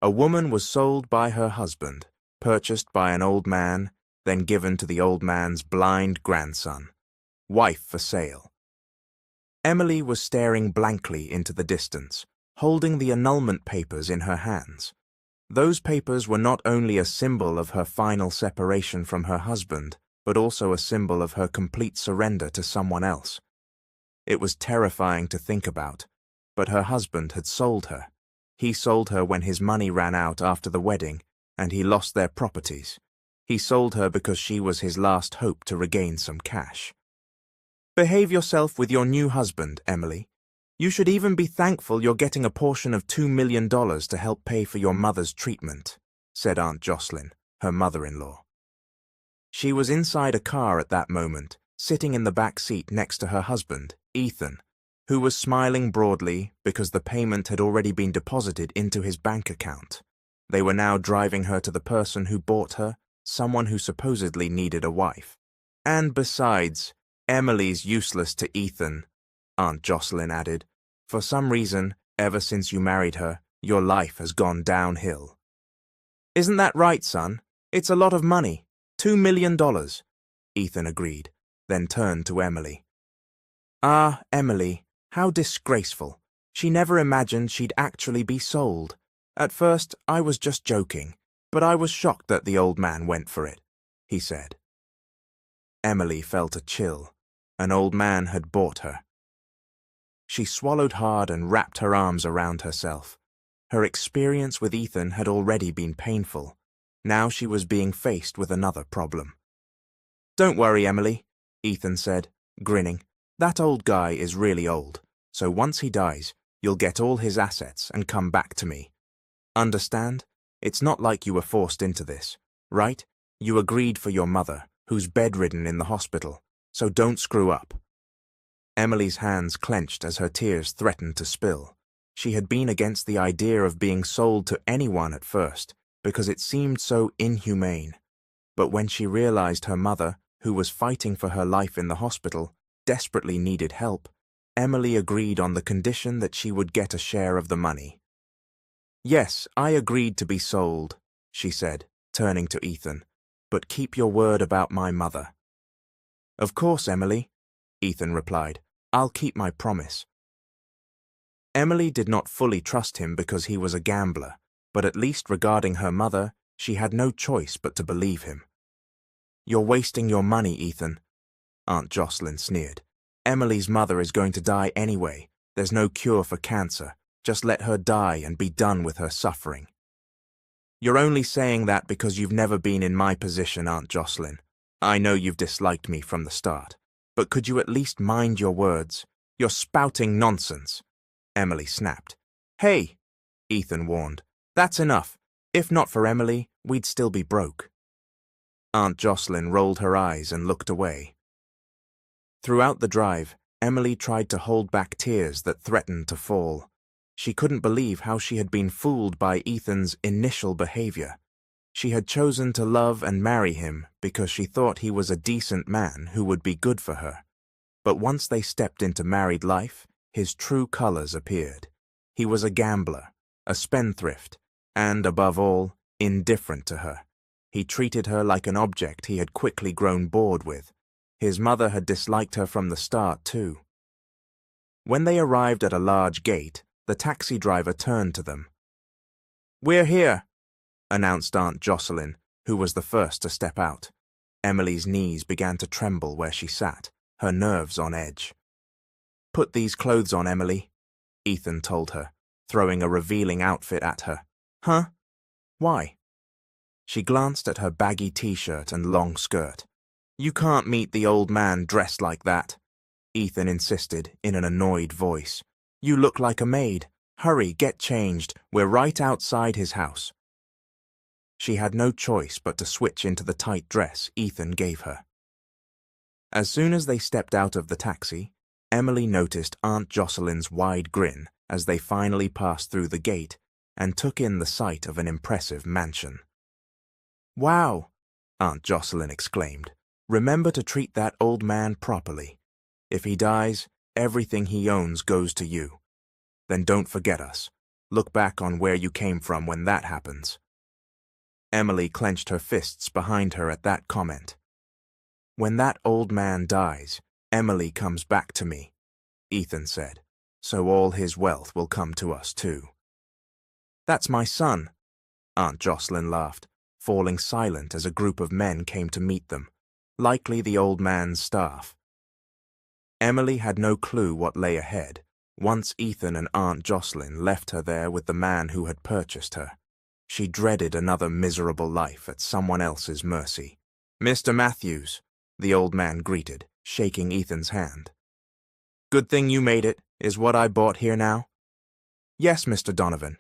A woman was sold by her husband, purchased by an old man, then given to the old man's blind grandson. Wife for sale. Emily was staring blankly into the distance, holding the annulment papers in her hands. Those papers were not only a symbol of her final separation from her husband, but also a symbol of her complete surrender to someone else. It was terrifying to think about, but her husband had sold her. He sold her when his money ran out after the wedding, and he lost their properties. He sold her because she was his last hope to regain some cash. Behave yourself with your new husband, Emily. You should even be thankful you're getting a portion of $2 million to help pay for your mother's treatment, said Aunt Jocelyn, her mother-in-law. She was inside a car at that moment, sitting in the back seat next to her husband, Ethan, who was smiling broadly because the payment had already been deposited into his bank account. They were now driving her to the person who bought her, someone who supposedly needed a wife. And besides, Emily's useless to Ethan, Aunt Jocelyn added. For some reason, ever since you married her, your life has gone downhill. Isn't that right, son? It's a lot of money. $2 million, Ethan agreed, then turned to Emily. Ah, Emily, how disgraceful. She never imagined she'd actually be sold. At first, I was just joking, but I was shocked that the old man went for it, he said. Emily felt a chill. An old man had bought her. She swallowed hard and wrapped her arms around herself. Her experience with Ethan had already been painful. Now she was being faced with another problem. Don't worry, Emily, Ethan said, grinning. That old guy is really old, so once he dies, you'll get all his assets and come back to me. Understand? It's not like you were forced into this, right? You agreed for your mother, who's bedridden in the hospital, so don't screw up. Emily's hands clenched as her tears threatened to spill. She had been against the idea of being sold to anyone at first, because it seemed so inhumane. But when she realized her mother, who was fighting for her life in the hospital, desperately needed help, Emily agreed on the condition that she would get a share of the money. Yes, I agreed to be sold, she said, turning to Ethan, but keep your word about my mother. Of course, Emily, Ethan replied. I'll keep my promise. Emily did not fully trust him because he was a gambler, but at least regarding her mother, she had no choice but to believe him. You're wasting your money, Ethan, Aunt Jocelyn sneered. Emily's mother is going to die anyway. There's no cure for cancer. Just let her die and be done with her suffering. You're only saying that because you've never been in my position, Aunt Jocelyn. I know you've disliked me from the start, but could you at least mind your words? You're spouting nonsense, Emily snapped. Hey, Ethan warned. That's enough. If not for Emily, we'd still be broke. Aunt Jocelyn rolled her eyes and looked away. Throughout the drive, Emily tried to hold back tears that threatened to fall. She couldn't believe how she had been fooled by Ethan's initial behavior. She had chosen to love and marry him because she thought he was a decent man who would be good for her. But once they stepped into married life, his true colors appeared. He was a gambler, a spendthrift, and, above all, indifferent to her. He treated her like an object he had quickly grown bored with. His mother had disliked her from the start, too. When they arrived at a large gate, the taxi driver turned to them. We're here, announced Aunt Jocelyn, who was the first to step out. Emily's knees began to tremble where she sat, her nerves on edge. Put these clothes on, Emily, Ethan told her, throwing a revealing outfit at her. Huh? Why? She glanced at her baggy t-shirt and long skirt. You can't meet the old man dressed like that, Ethan insisted in an annoyed voice. You look like a maid. Hurry, get changed. We're right outside his house. She had no choice but to switch into the tight dress Ethan gave her. As soon as they stepped out of the taxi, Emily noticed Aunt Jocelyn's wide grin as they finally passed through the gate and took in the sight of an impressive mansion. Wow, Aunt Jocelyn exclaimed. Remember to treat that old man properly. If he dies, everything he owns goes to you. Then don't forget us. Look back on where you came from when that happens. Emily clenched her fists behind her at that comment. When that old man dies, Emily comes back to me, Ethan said, so all his wealth will come to us too. That's my son, Aunt Jocelyn laughed, falling silent as a group of men came to meet them, likely the old man's staff. Emily had no clue what lay ahead, once Ethan and Aunt Jocelyn left her there with the man who had purchased her. She dreaded another miserable life at someone else's mercy. Mr. Matthews, the old man greeted, shaking Ethan's hand. Good thing you made it, is what I bought here now? Yes, Mr. Donovan.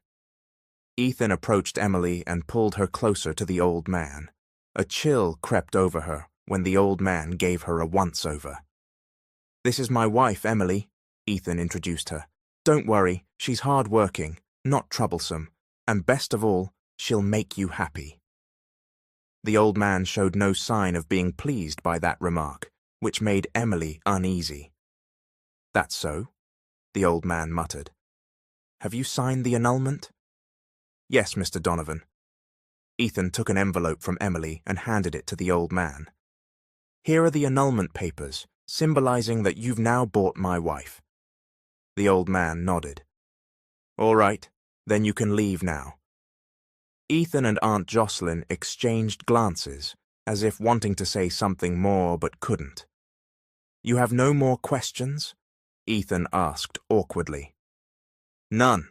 Ethan approached Emily and pulled her closer to the old man. A chill crept over her when the old man gave her a once-over. This is my wife, Emily, Ethan introduced her. Don't worry, she's hard-working, not troublesome, and best of all, she'll make you happy. The old man showed no sign of being pleased by that remark, which made Emily uneasy. That's so, the old man muttered. Have you signed the annulment? Yes, Mr. Donovan. Ethan took an envelope from Emily and handed it to the old man. Here are the annulment papers, symbolizing that you've now bought my wife. The old man nodded. All right, then you can leave now. Ethan and Aunt Jocelyn exchanged glances, as if wanting to say something more but couldn't. You have no more questions? Ethan asked awkwardly. None,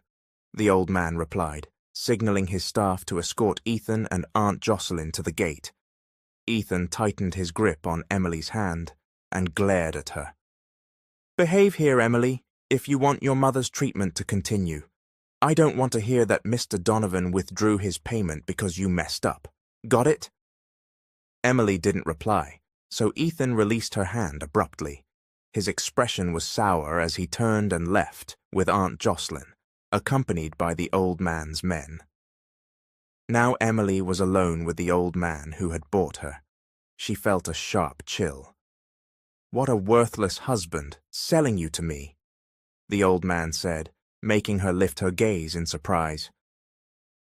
the old man replied, signaling his staff to escort Ethan and Aunt Jocelyn to the gate. Ethan tightened his grip on Emily's hand and glared at her. Behave here, Emily, if you want your mother's treatment to continue. I don't want to hear that Mr. Donovan withdrew his payment because you messed up. Got it? Emily didn't reply, so Ethan released her hand abruptly. His expression was sour as he turned and left with Aunt Jocelyn, accompanied by the old man's men. Now Emily was alone with the old man who had bought her. She felt a sharp chill. What a worthless husband, selling you to me, the old man said, making her lift her gaze in surprise.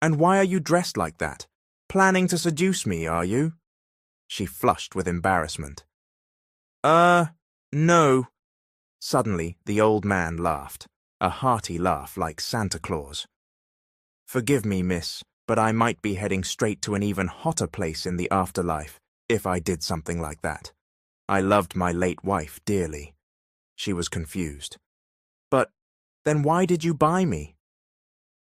And why are you dressed like that? Planning to seduce me, are you? She flushed with embarrassment. No. Suddenly, the old man laughed, a hearty laugh like Santa Claus. Forgive me, miss, but I might be heading straight to an even hotter place in the afterlife if I did something like that. I loved my late wife dearly. She was confused. But then why did you buy me?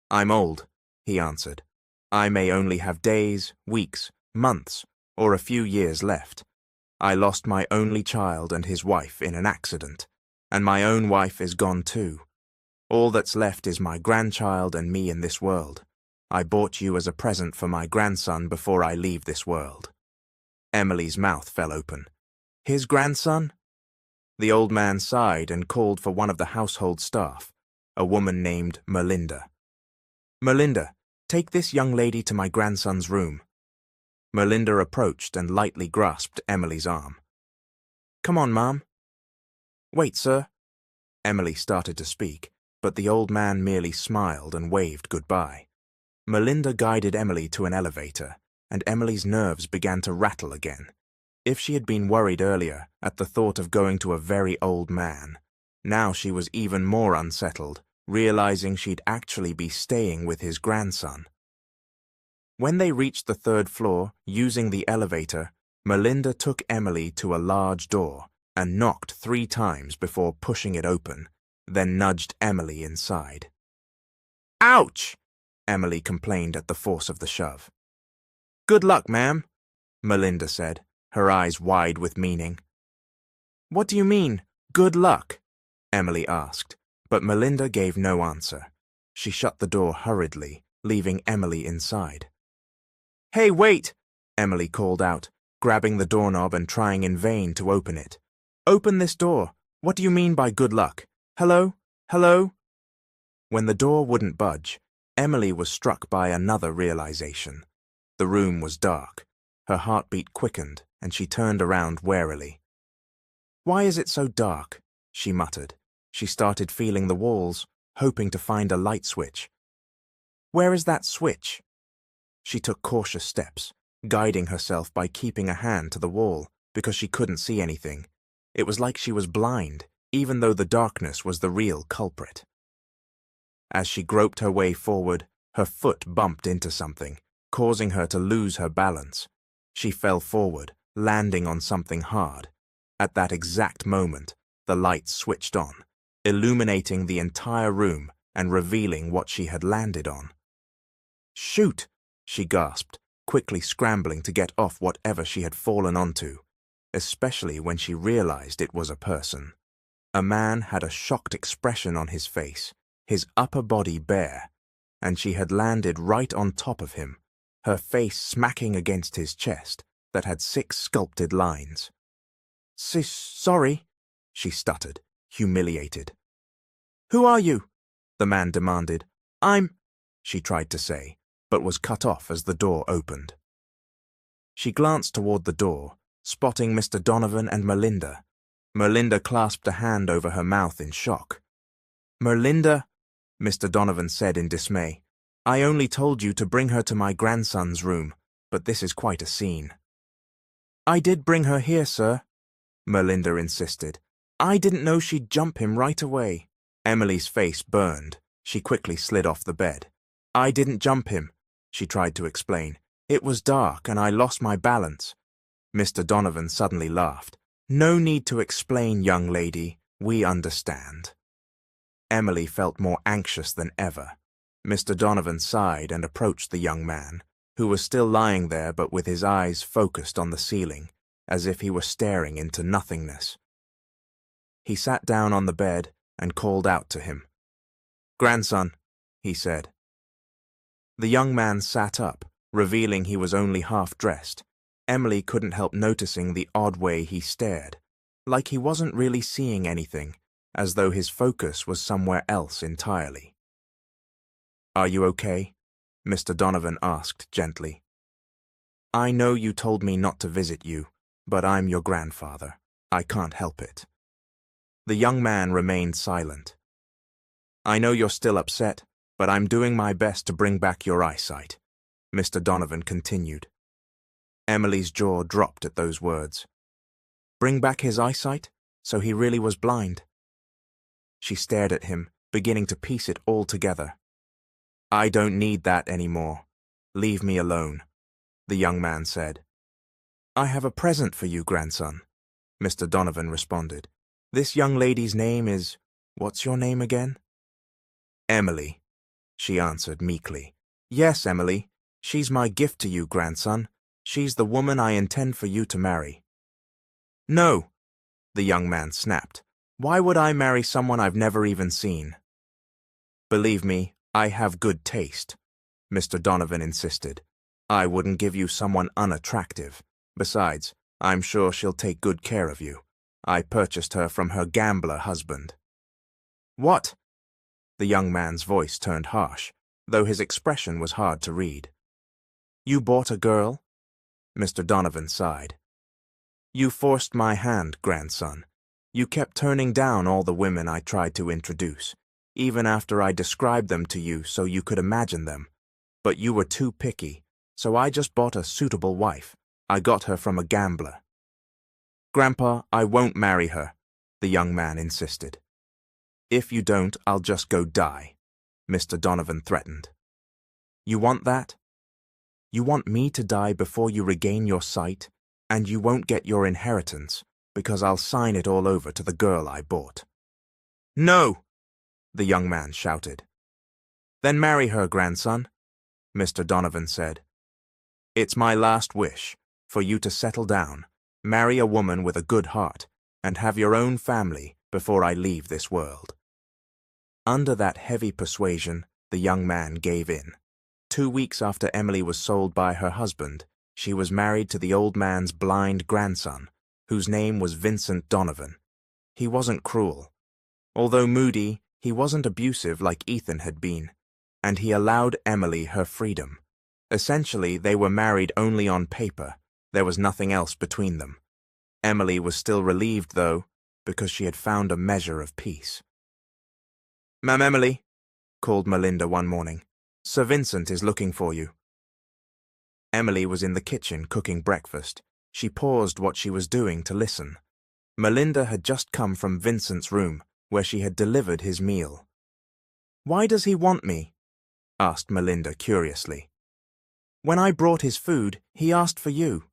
I'm old, he answered. I may only have days, weeks, months, or a few years left. I lost my only child and his wife in an accident, and my own wife is gone too. All that's left is my grandchild and me in this world. I bought you as a present for my grandson before I leave this world. Emily's mouth fell open. His grandson? The old man sighed and called for one of the household staff, a woman named Melinda. Melinda, take this young lady to my grandson's room. Melinda approached and lightly grasped Emily's arm. Come on, Mom. Wait, sir. Emily started to speak, but the old man merely smiled and waved goodbye. Melinda guided Emily to an elevator, and Emily's nerves began to rattle again. If she had been worried earlier at the thought of going to a very old man, now she was even more unsettled, realizing she'd actually be staying with his grandson. When they reached the third floor, using the elevator, Melinda took Emily to a large door and knocked 3 times before pushing it open, then nudged Emily inside. Ouch! Emily complained at the force of the shove. Good luck, ma'am, Melinda said, her eyes wide with meaning. What do you mean, good luck? Emily asked, but Melinda gave no answer. She shut the door hurriedly, leaving Emily inside. Hey, wait! Emily called out, grabbing the doorknob and trying in vain to open it. Open this door. What do you mean by good luck? Hello? Hello? When the door wouldn't budge, Emily was struck by another realization. The room was dark. Her heartbeat quickened, and she turned around warily. Why is it so dark? She muttered. She started feeling the walls, hoping to find a light switch. Where is that switch? She took cautious steps, guiding herself by keeping a hand to the wall, because she couldn't see anything. It was like she was blind, even though the darkness was the real culprit. As she groped her way forward, her foot bumped into something, causing her to lose her balance. She fell forward, landing on something hard. At that exact moment, the lights switched on, illuminating the entire room and revealing what she had landed on. "Shoot!" she gasped, quickly scrambling to get off whatever she had fallen onto, especially when she realized it was a person. A man had a shocked expression on his face, his upper body bare, and she had landed right on top of him, her face smacking against his chest that had 6 sculpted lines. Sorry," she stuttered, humiliated. "Who are you?" the man demanded. She tried to say, but was cut off as the door opened. She glanced toward the door, spotting Mr. Donovan and Melinda. Melinda clasped a hand over her mouth in shock. "Melinda," Mr. Donovan said in dismay, "I only told you to bring her to my grandson's room, but this is quite a scene." "I did bring her here, sir," Melinda insisted. "I didn't know she'd jump him right away." Emily's face burned. She quickly slid off the bed. "I didn't jump him," she tried to explain. "It was dark and I lost my balance." Mr. Donovan suddenly laughed. "No need to explain, young lady. We understand." Emily felt more anxious than ever. Mr. Donovan sighed and approached the young man, who was still lying there but with his eyes focused on the ceiling, as if he were staring into nothingness. He sat down on the bed and called out to him. "Grandson," he said. The young man sat up, revealing he was only half-dressed. Emily couldn't help noticing the odd way he stared, like he wasn't really seeing anything, as though his focus was somewhere else entirely. "Are you okay?" Mr. Donovan asked gently. "I know you told me not to visit you, but I'm your grandfather. I can't help it." The young man remained silent. "I know you're still upset, but I'm doing my best to bring back your eyesight," Mr. Donovan continued. Emily's jaw dropped at those words. Bring back his eyesight? So he really was blind? She stared at him, beginning to piece it all together. "I don't need that anymore. Leave me alone," the young man said. "I have a present for you, grandson," Mr. Donovan responded. "This young lady's name is— what's your name again?" "Emily," she answered meekly. "Yes, Emily. She's my gift to you, grandson. She's the woman I intend for you to marry." "No," the young man snapped. "Why would I marry someone I've never even seen?" "Believe me, I have good taste," Mr. Donovan insisted. "I wouldn't give you someone unattractive. Besides, I'm sure she'll take good care of you. I purchased her from her gambler husband." "What?" The young man's voice turned harsh, though his expression was hard to read. "You bought a girl?" Mr. Donovan sighed. "You forced my hand, grandson. You kept turning down all the women I tried to introduce, even after I described them to you so you could imagine them. But you were too picky, so I just bought a suitable wife. I got her from a gambler." "Grandpa, I won't marry her," the young man insisted. "If you don't, I'll just go die," Mr. Donovan threatened. "You want that? You want me to die before you regain your sight, and you won't get your inheritance, because I'll sign it all over to the girl I bought." "No!" the young man shouted. "Then marry her, grandson," Mr. Donovan said. "It's my last wish, for you to settle down, marry a woman with a good heart, and have your own family before I leave this world." Under that heavy persuasion, the young man gave in. 2 weeks after Emily was sold by her husband, she was married to the old man's blind grandson, whose name was Vincent Donovan. He wasn't cruel. Although moody, he wasn't abusive like Ethan had been, and he allowed Emily her freedom. Essentially, they were married only on paper. There was nothing else between them. Emily was still relieved, though, because she had found a measure of peace. "Ma'am Emily," called Melinda one morning. Sir Vincent is looking for you." Emily was in the kitchen cooking breakfast. She paused what she was doing to listen. Melinda had just come from Vincent's room, where she had delivered his meal. "Why does he want me?" asked Melinda curiously. "When I brought his food, he asked for you."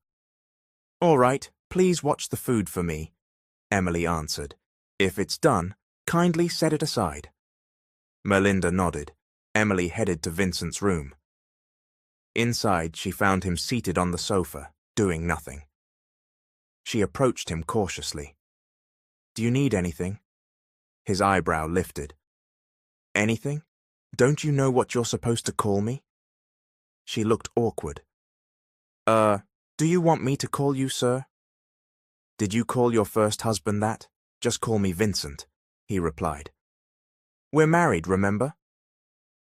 "All right, please watch the food for me," Emily answered. "If it's done, kindly set it aside." Melinda nodded. Emily headed to Vincent's room. Inside, she found him seated on the sofa, doing nothing. She approached him cautiously. "Do you need anything?" His eyebrow lifted. "Anything? Don't you know what you're supposed to call me?" She looked awkward. Do you want me to call you sir?" "Did you call your first husband that? Just call me Vincent," he replied. "We're married, remember?"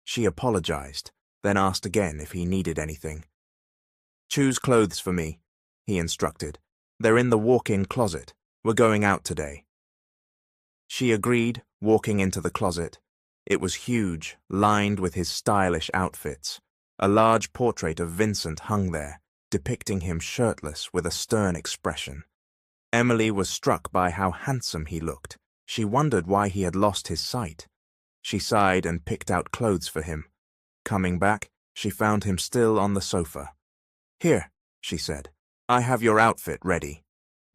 She apologized, then asked again if he needed anything. "Choose clothes for me," he instructed. "They're in the walk-in closet. We're going out today." She agreed, walking into the closet. It was huge, lined with his stylish outfits. A large portrait of Vincent hung there, depicting him shirtless with a stern expression. Emily was struck by how handsome he looked. She wondered why he had lost his sight. She sighed and picked out clothes for him. Coming back, she found him still on the sofa. "Here," she said. "I have your outfit ready.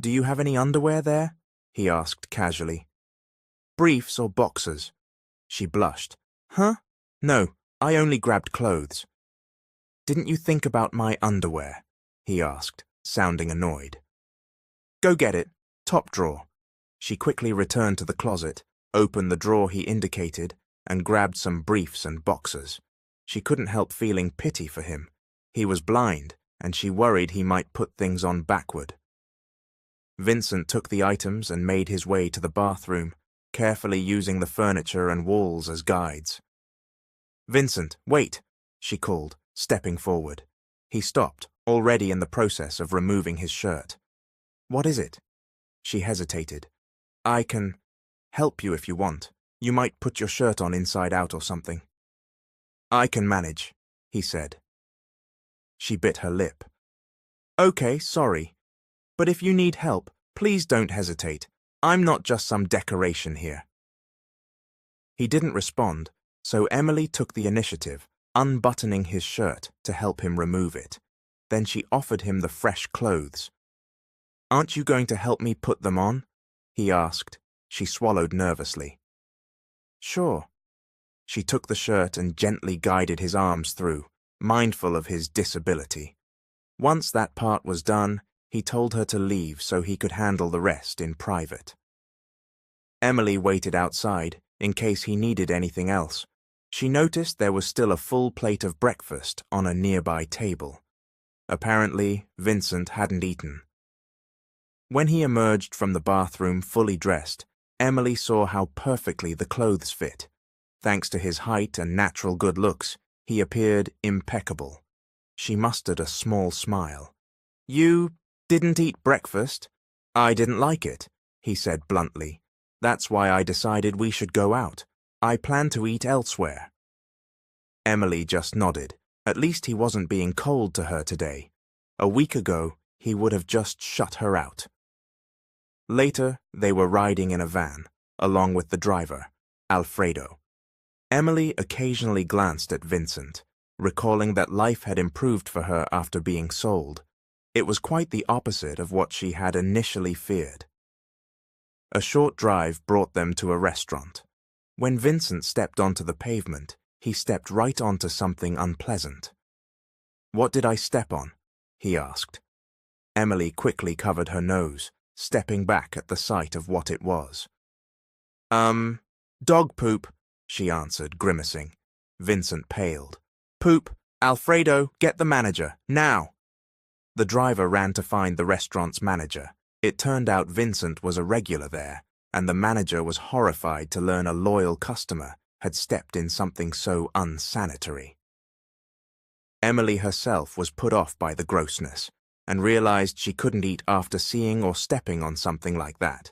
Do you have any underwear there?" he asked casually. "Briefs or boxers?" She blushed. "Huh? No, I only grabbed clothes." "Didn't you think about my underwear?" he asked, sounding annoyed. "Go get it. Top drawer." She quickly returned to the closet, opened the drawer he indicated, and grabbed some briefs and boxers. She couldn't help feeling pity for him. He was blind, and she worried he might put things on backward. Vincent took the items and made his way to the bathroom, carefully using the furniture and walls as guides. "Vincent, wait," she called, stepping forward. He stopped, already in the process of removing his shirt. "What is it?" She hesitated. "I can help you if you want. You might put your shirt on inside out or something." "I can manage," he said. She bit her lip. "Okay, sorry. But if you need help, please don't hesitate. I'm not just some decoration here." He didn't respond, so Emily took the initiative, unbuttoning his shirt to help him remove it. Then she offered him the fresh clothes. "Aren't you going to help me put them on?" he asked. She swallowed nervously. "Sure." She took the shirt and gently guided his arms through, mindful of his disability. Once that part was done, he told her to leave so he could handle the rest in private. Emily waited outside, in case he needed anything else. She noticed there was still a full plate of breakfast on a nearby table. Apparently, Vincent hadn't eaten. When he emerged from the bathroom fully dressed, Emily saw how perfectly the clothes fit. Thanks to his height and natural good looks, he appeared impeccable. She mustered a small smile. "You didn't eat breakfast?" "I didn't like it," he said bluntly. "That's why I decided we should go out. I plan to eat elsewhere." Emily just nodded. At least he wasn't being cold to her today. A week ago, he would have just shut her out. Later, they were riding in a van, along with the driver, Alfredo. Emily occasionally glanced at Vincent, recalling that life had improved for her after being sold. It was quite the opposite of what she had initially feared. A short drive brought them to a restaurant. When Vincent stepped onto the pavement, he stepped right onto something unpleasant. "What did I step on?" he asked. Emily quickly covered her nose, stepping back at the sight of what it was. Dog poop," she answered, grimacing. Vincent paled. "Poop! Alfredo, get the manager, now!" The driver ran to find the restaurant's manager. It turned out Vincent was a regular there, and the manager was horrified to learn a loyal customer had stepped in something so unsanitary. Emily herself was put off by the grossness, and realized she couldn't eat after seeing or stepping on something like that.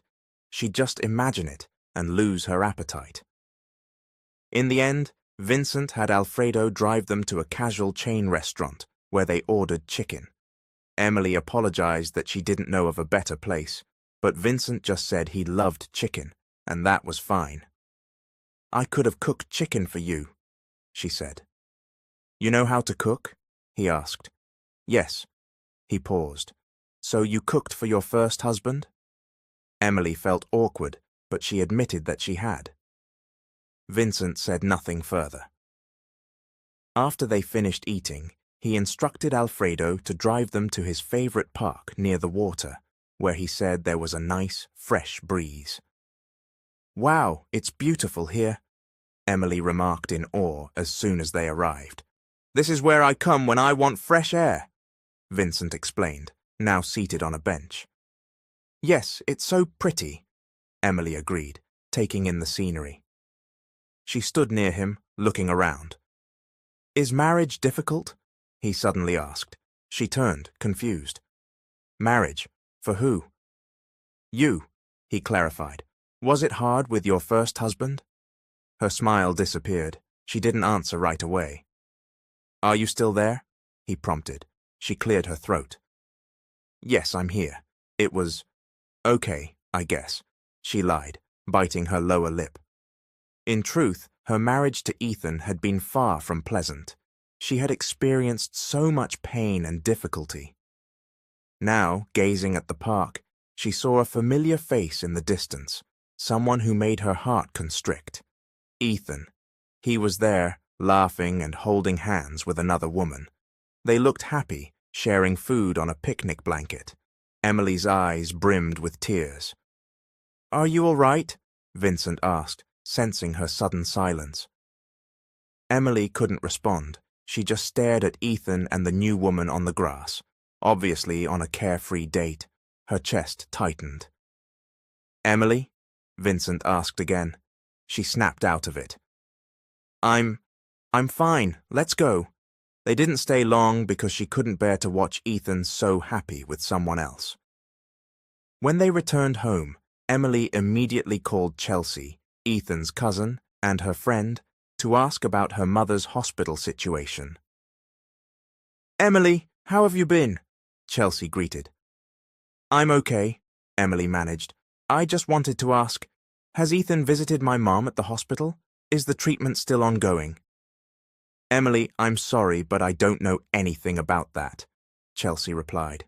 She'd just imagine it and lose her appetite. In the end, Vincent had Alfredo drive them to a casual chain restaurant where they ordered chicken. Emily apologized that she didn't know of a better place, but Vincent just said he loved chicken, and that was fine. "I could have cooked chicken for you," she said. "You know how to cook?" he asked. "Yes." He paused. "So you cooked for your first husband?" Emily felt awkward, but she admitted that she had. Vincent said nothing further. After they finished eating, he instructed Alfredo to drive them to his favorite park near the water, where he said there was a nice, fresh breeze. "Wow, it's beautiful here," Emily remarked in awe as soon as they arrived. "This is where I come when I want fresh air," Vincent explained, now seated on a bench. "Yes, it's so pretty," Emily agreed, taking in the scenery. She stood near him, looking around. "Is marriage difficult?" he suddenly asked. She turned, confused. "Marriage? For who?" "You," he clarified. "Was it hard with your first husband?" Her smile disappeared. She didn't answer right away. "Are you still there?" he prompted. She cleared her throat. "Yes, I'm here. It was okay, I guess," she lied, biting her lower lip. In truth, her marriage to Ethan had been far from pleasant. She had experienced so much pain and difficulty. Now, gazing at the park, she saw a familiar face in the distance, someone who made her heart constrict. Ethan. He was there, laughing and holding hands with another woman. They looked happy, sharing food on a picnic blanket. Emily's eyes brimmed with tears. "Are you all right?" Vincent asked, sensing her sudden silence. Emily couldn't respond. She just stared at Ethan and the new woman on the grass, obviously on a carefree date. Her chest tightened. "Emily?" Vincent asked again. She snapped out of it. I'm fine, let's go." They didn't stay long because she couldn't bear to watch Ethan so happy with someone else. When they returned home, Emily immediately called Chelsea, Ethan's cousin, and her friend, to ask about her mother's hospital situation. "Emily, how have you been?" Chelsea greeted. "I'm okay," Emily managed. "I just wanted to ask, has Ethan visited my mom at the hospital? Is the treatment still ongoing?" "Emily, I'm sorry, but I don't know anything about that," Chelsea replied.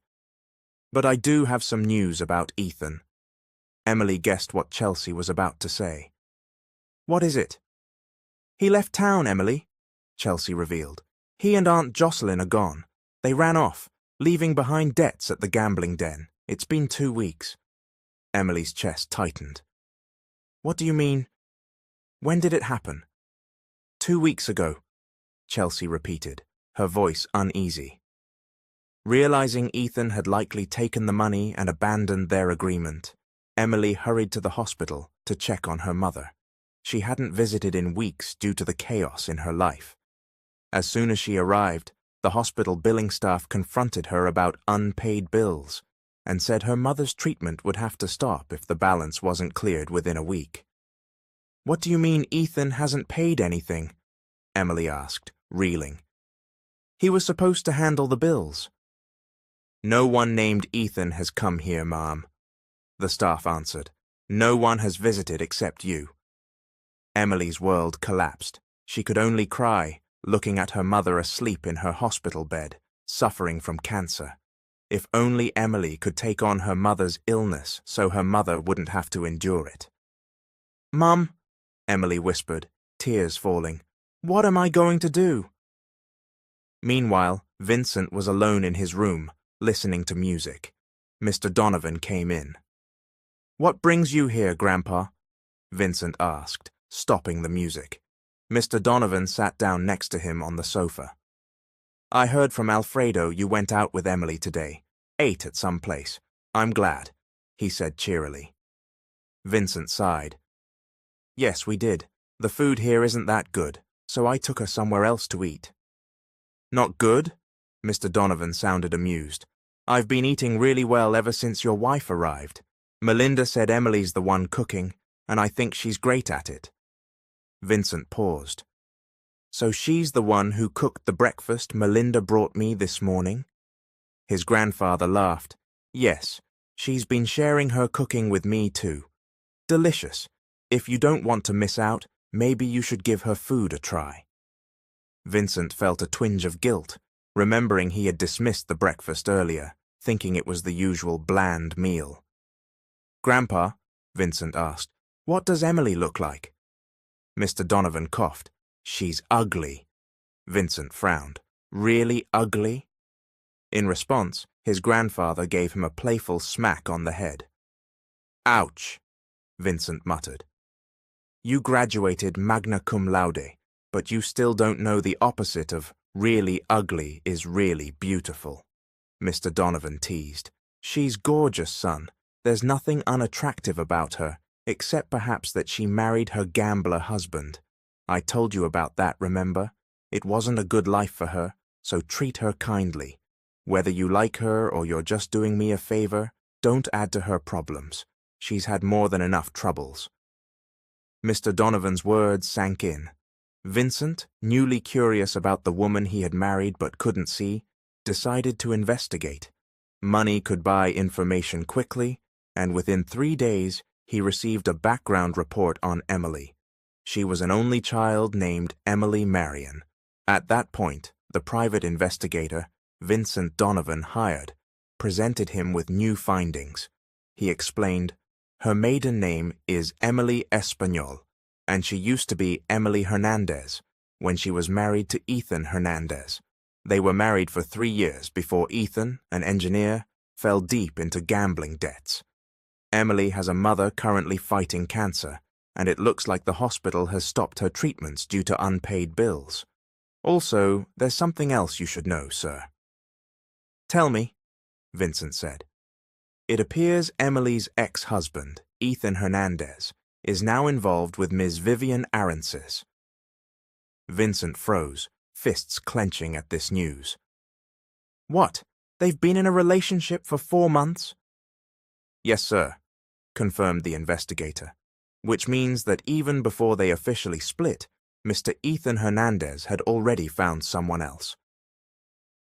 "But I do have some news about Ethan." Emily guessed what Chelsea was about to say. "What is it?" "He left town, Emily," Chelsea revealed. "He and Aunt Jocelyn are gone. They ran off, leaving behind debts at the gambling den. It's been 2 weeks. Emily's chest tightened. "What do you mean? When did it happen?" 2 weeks ago, Chelsea repeated, her voice uneasy. Realizing Ethan had likely taken the money and abandoned their agreement, Emily hurried to the hospital to check on her mother. She hadn't visited in weeks due to the chaos in her life. As soon as she arrived, the hospital billing staff confronted her about unpaid bills and said her mother's treatment would have to stop if the balance wasn't cleared within a week. "What do you mean Ethan hasn't paid anything?" Emily asked, reeling. "He was supposed to handle the bills." "No one named Ethan has come here, Ma'am," the staff answered. "No one has visited except you." Emily's world collapsed. She could only cry, looking at her mother asleep in her hospital bed, suffering from cancer. If only Emily could take on her mother's illness so her mother wouldn't have to endure it. "Mum," Emily whispered, tears falling, "what am I going to do?" Meanwhile, Vincent was alone in his room, listening to music. Mr. Donovan came in. "What brings you here, Grandpa?" Vincent asked, stopping the music. Mr. Donovan sat down next to him on the sofa. "I heard from Alfredo you went out with Emily today. Ate at some place. I'm glad," he said cheerily. Vincent sighed. "Yes, we did. The food here isn't that good, so I took her somewhere else to eat." "Not good?" Mr. Donovan sounded amused. "I've been eating really well ever since your wife arrived. Melinda said Emily's the one cooking, and I think she's great at it." Vincent paused. So she's the one who cooked the breakfast Melinda brought me this morning? His grandfather laughed. Yes, she's been sharing her cooking with me too. Delicious. If you don't want to miss out, maybe you should give her food a try. Vincent felt a twinge of guilt, remembering he had dismissed the breakfast earlier, thinking it was the usual bland meal. Grandpa, Vincent asked, what does Emily look like? Mr. Donovan coughed. She's ugly. Vincent frowned. Really ugly? In response, his grandfather gave him a playful smack on the head. Ouch, Vincent muttered. You graduated magna cum laude, but you still don't know the opposite of really ugly is really beautiful, Mr. Donovan teased. She's gorgeous, son. There's nothing unattractive about her, except perhaps that she married her gambler husband. I told you about that, remember? It wasn't a good life for her, so treat her kindly. Whether you like her or you're just doing me a favor, don't add to her problems. She's had more than enough troubles. Mr. Donovan's words sank in. Vincent, newly curious about the woman he had married but couldn't see, decided to investigate. Money could buy information quickly, and within 3 days, he received a background report on Emily. She was an only child named Emily Marion. At that point, the private investigator, Vincent Donovan, hired, presented him with new findings. He explained, her maiden name is Emily Español, and she used to be Emily Hernandez when she was married to Ethan Hernandez. They were married for 3 years before Ethan, an engineer, fell deep into gambling debts. Emily has a mother currently fighting cancer, and it looks like the hospital has stopped her treatments due to unpaid bills. Also, there's something else you should know, sir. Tell me, Vincent said. It appears Emily's ex-husband, Ethan Hernandez, is now involved with Ms. Vivian Arances. Vincent froze, fists clenching at this news. What? They've been in a relationship for 4 months? Yes, sir, confirmed the investigator, which means that even before they officially split, Mr. Ethan Hernandez had already found someone else.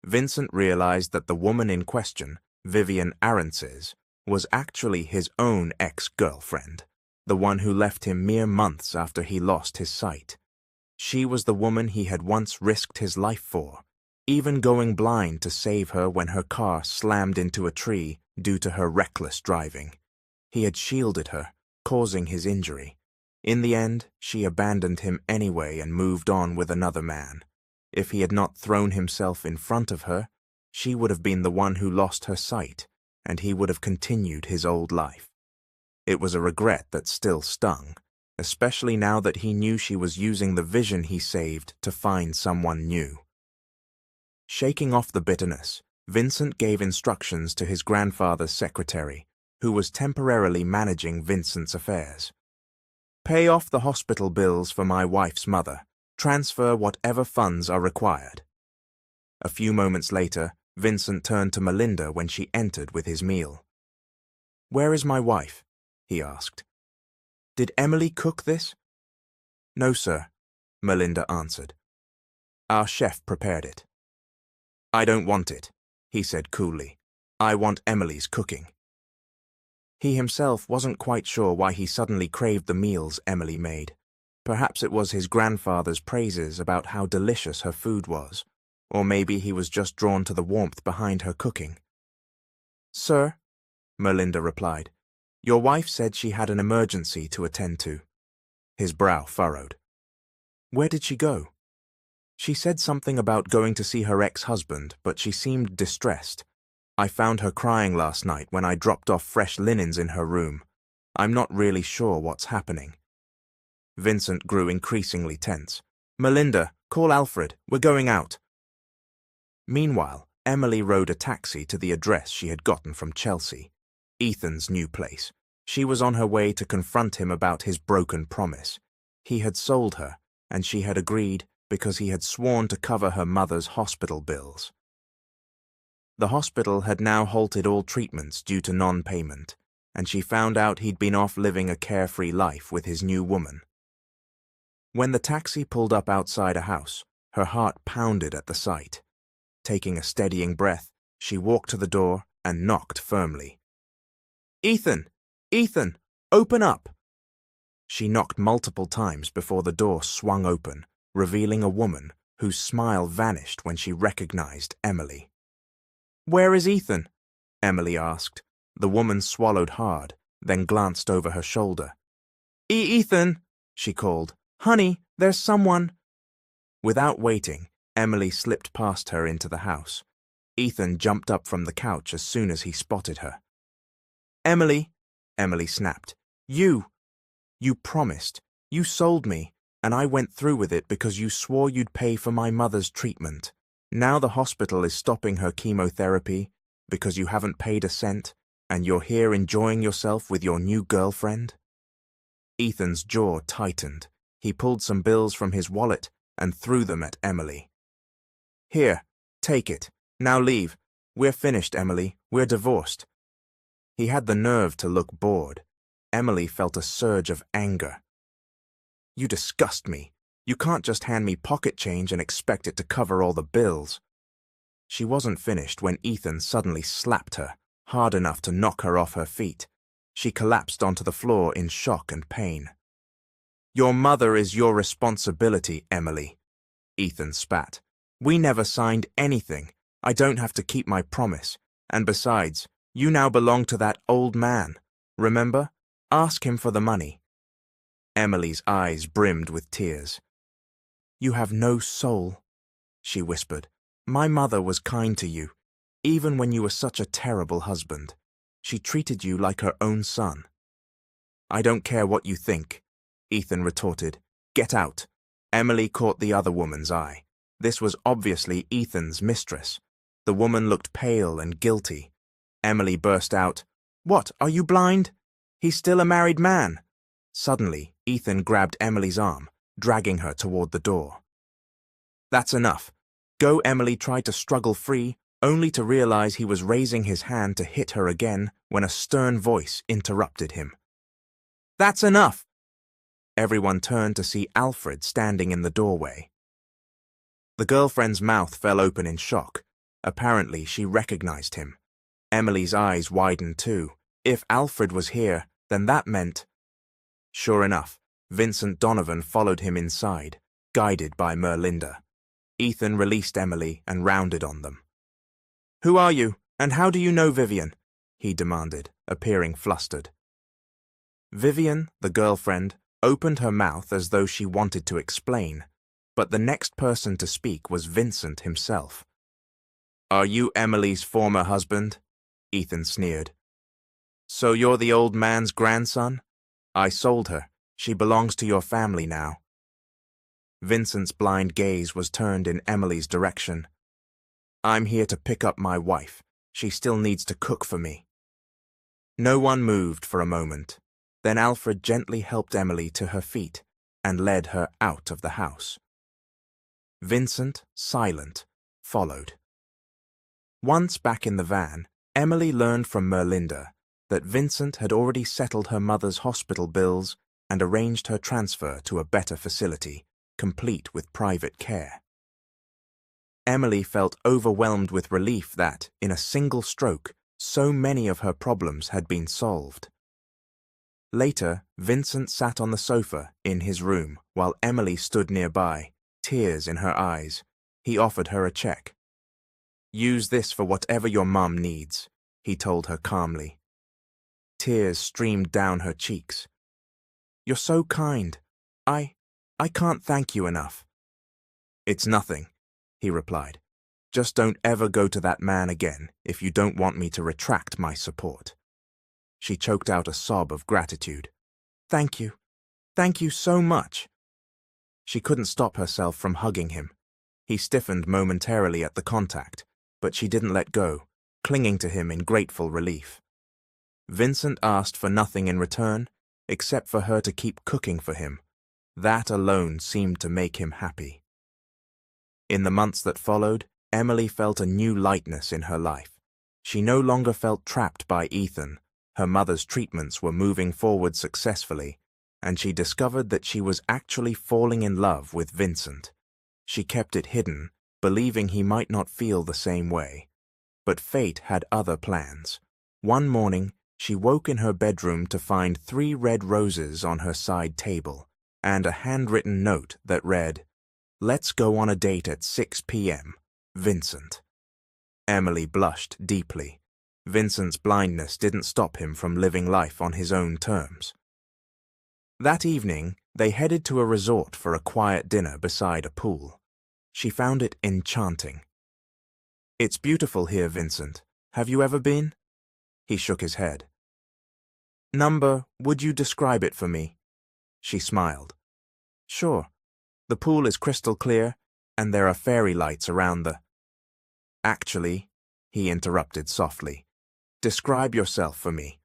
Vincent realized that the woman in question, Vivian Arances, was actually his own ex-girlfriend, the one who left him mere months after he lost his sight. She was the woman he had once risked his life for, even going blind to save her when her car slammed into a tree due to her reckless driving. He had shielded her, causing his injury. In the end, she abandoned him anyway and moved on with another man. If he had not thrown himself in front of her, she would have been the one who lost her sight, and he would have continued his old life. It was a regret that still stung, especially now that he knew she was using the vision he saved to find someone new. Shaking off the bitterness, Vincent gave instructions to his grandfather's secretary, who was temporarily managing Vincent's affairs. Pay off the hospital bills for my wife's mother. Transfer whatever funds are required. A few moments later, Vincent turned to Melinda when she entered with his meal. Where is my wife? He asked. Did Emily cook this? No, sir, Melinda answered. Our chef prepared it. I don't want it, he said coolly. I want Emily's cooking. He himself wasn't quite sure why he suddenly craved the meals Emily made. Perhaps it was his grandfather's praises about how delicious her food was, or maybe he was just drawn to the warmth behind her cooking. Sir, Melinda replied, your wife said she had an emergency to attend to. His brow furrowed. Where did she go? She said something about going to see her ex-husband, but she seemed distressed. I found her crying last night when I dropped off fresh linens in her room. I'm not really sure what's happening. Vincent grew increasingly tense. Melinda, call Alfred. We're going out. Meanwhile, Emily rode a taxi to the address she had gotten from Chelsea, Ethan's new place. She was on her way to confront him about his broken promise. He had sold her, and she had agreed because he had sworn to cover her mother's hospital bills. The hospital had now halted all treatments due to non-payment, and she found out he'd been off living a carefree life with his new woman. When the taxi pulled up outside a house, her heart pounded at the sight. Taking a steadying breath, she walked to the door and knocked firmly. "Ethan! Ethan! Open up!" She knocked multiple times before the door swung open, revealing a woman whose smile vanished when she recognized Emily. "Where is Ethan?" Emily asked. The woman swallowed hard, then glanced over her shoulder. "Ethan!" she called. "Honey, there's someone." Without waiting, Emily slipped past her into the house. Ethan jumped up from the couch as soon as he spotted her. "Emily," Emily snapped. You promised. You sold me, and I went through with it because you swore you'd pay for my mother's treatment. Now the hospital is stopping her chemotherapy because you haven't paid a cent, and you're here enjoying yourself with your new girlfriend?" Ethan's jaw tightened. He pulled some bills from his wallet and threw them at Emily. "Here, take it. Now leave. We're finished, Emily. We're divorced." He had the nerve to look bored. Emily felt a surge of anger. "You disgust me. You can't just hand me pocket change and expect it to cover all the bills." She wasn't finished when Ethan suddenly slapped her, hard enough to knock her off her feet. She collapsed onto the floor in shock and pain. "Your mother is your responsibility, Emily," Ethan spat. "We never signed anything. I don't have to keep my promise. And besides, you now belong to that old man. Remember? Ask him for the money." Emily's eyes brimmed with tears. "You have no soul," she whispered. "My mother was kind to you, even when you were such a terrible husband. She treated you like her own son." "I don't care what you think," Ethan retorted. "Get out." Emily caught the other woman's eye. This was obviously Ethan's mistress. The woman looked pale and guilty. Emily burst out, "What, are you blind? He's still a married man." Suddenly, Ethan grabbed Emily's arm, dragging her toward the door. "That's enough." Go. Emily tried to struggle free, only to realize he was raising his hand to hit her again when a stern voice interrupted him. "That's enough!" Everyone turned to see Alfred standing in the doorway. The girlfriend's mouth fell open in shock. Apparently, she recognized him. Emily's eyes widened too. If Alfred was here, then that meant... Sure enough, Vincent Donovan followed him inside, guided by Merlinda. Ethan released Emily and rounded on them. "Who are you, and how do you know Vivian?" he demanded, appearing flustered. Vivian, the girlfriend, opened her mouth as though she wanted to explain, but the next person to speak was Vincent himself. "Are you Emily's former husband?" Ethan sneered. "So you're the old man's grandson? I sold her. She belongs to your family now." Vincent's blind gaze was turned in Emily's direction. "I'm here to pick up my wife. She still needs to cook for me." No one moved for a moment. Then Alfred gently helped Emily to her feet and led her out of the house. Vincent, silent, followed. Once back in the van, Emily learned from Merlinda that Vincent had already settled her mother's hospital bills and arranged her transfer to a better facility, complete with private care. Emily felt overwhelmed with relief that, in a single stroke, so many of her problems had been solved. Later, Vincent sat on the sofa in his room while Emily stood nearby, tears in her eyes. He offered her a check. "Use this for whatever your mum needs," he told her calmly. Tears streamed down her cheeks. "You're so kind. I can't thank you enough." "It's nothing," he replied. "Just don't ever go to that man again if you don't want me to retract my support." She choked out a sob of gratitude. "Thank you. Thank you so much." She couldn't stop herself from hugging him. He stiffened momentarily at the contact, but she didn't let go, clinging to him in grateful relief. Vincent asked for nothing in return, except for her to keep cooking for him. That alone seemed to make him happy. In the months that followed, Emily felt a new lightness in her life. She no longer felt trapped by Ethan. Her mother's treatments were moving forward successfully, and she discovered that she was actually falling in love with Vincent. She kept it hidden, believing he might not feel the same way. But fate had other plans. One morning, she woke in her bedroom to find 3 red roses on her side table and a handwritten note that read, "Let's go on a date at 6 p.m. Vincent." Emily blushed deeply. Vincent's blindness didn't stop him from living life on his own terms. That evening, they headed to a resort for a quiet dinner beside a pool. She found it enchanting. "It's beautiful here, Vincent. Have you ever been?" He shook his head. Would you describe it for me?" She smiled. "Sure. The pool is crystal clear, and there are fairy lights around the—" "Actually," he interrupted softly, "describe yourself for me.